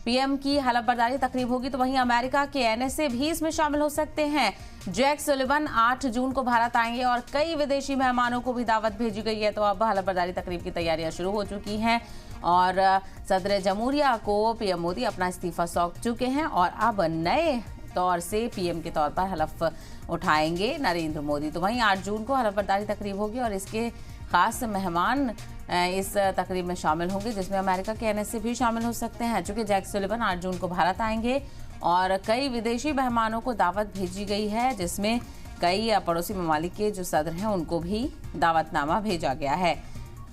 PM की हलफबरदारी तकरीब होगी, तो वहीं अमेरिका के एनएसए भी इसमें शामिल हो सकते हैं। जैक सुलिवन 8 जून को भारत आएंगे और कई विदेशी मेहमानों को भी दावत भेजी गई है। तो अब हलफबरदारी तकरीब की तैयारियां शुरू हो चुकी हैं और सदर जमहूरिया को पीएम मोदी अपना इस्तीफा सौंप चुके हैं और अब नए तौर से पीएम के तौर पर हलफ उठाएंगे नरेंद्र मोदी। तो वहीं 8 जून को हलफबरदारी तकरीब होगी और इसके खास मेहमान इस तकरीब में शामिल होंगे, जिसमें अमेरिका के एनएसए भी शामिल हो सकते हैं। चूंकि जैक सुलिवन 8 जून को भारत आएंगे और कई विदेशी मेहमानों को दावत भेजी गई है, जिसमें कई पड़ोसी ममालिक के जो सदर हैं उनको भी दावतनामा भेजा गया है।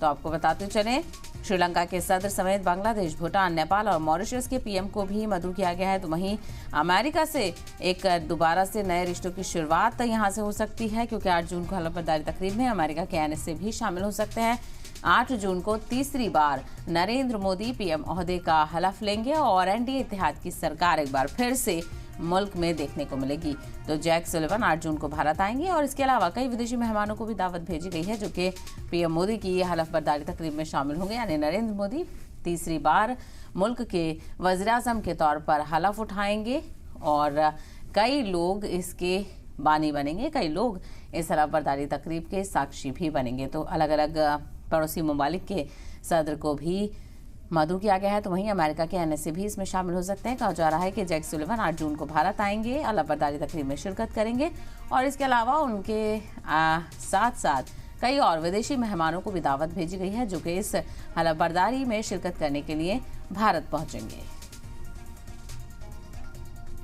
तो आपको बताते चलें, श्रीलंका के सदर समेत बांग्लादेश, भूटान, नेपाल और मॉरिशस के पीएम को भी मदऊ किया गया है। तो वहीं अमेरिका से एक दोबारा से नए रिश्तों की शुरुआत यहां से हो सकती है, क्योंकि 8 जून को हलफबरदारी तकरीब में अमेरिका के एनएसए भी शामिल हो सकते हैं। 8 जून को तीसरी बार नरेंद्र मोदी पीएम ओहदे का हलफ लेंगे और एनडीए इत्तेहाद की सरकार एक बार फिर से मुल्क में देखने को मिलेगी। तो जैक सुलिवन 8 जून को भारत आएंगे और इसके अलावा कई विदेशी मेहमानों को भी दावत भेजी गई है, जो कि पीएम मोदी की हलफबरदारी तकरीब में शामिल होंगे। यानी नरेंद्र मोदी तीसरी बार मुल्क के वज़ीर-ए-आज़म के तौर पर हलफ उठाएंगे और कई लोग इसके बानी बनेंगे, कई लोग इस हलफबरदारी तकरीब के साक्षी भी बनेंगे। तो अलग अलग पड़ोसी ममालिक के सदर को भी मदऊ किया गया है। तो वहीं अमेरिका के एनएसए भी इसमें शामिल हो सकते हैं। कहा जा रहा है कि जैक सुलिवन 8 जून को भारत आएंगे, हलफबरदारी तकरीब में शिरकत करेंगे और इसके अलावा उनके साथ साथ कई और विदेशी मेहमानों को भी दावत भेजी गई है, जो कि इस हलफबरदारी में शिरकत करने के लिए भारत पहुंचेंगे।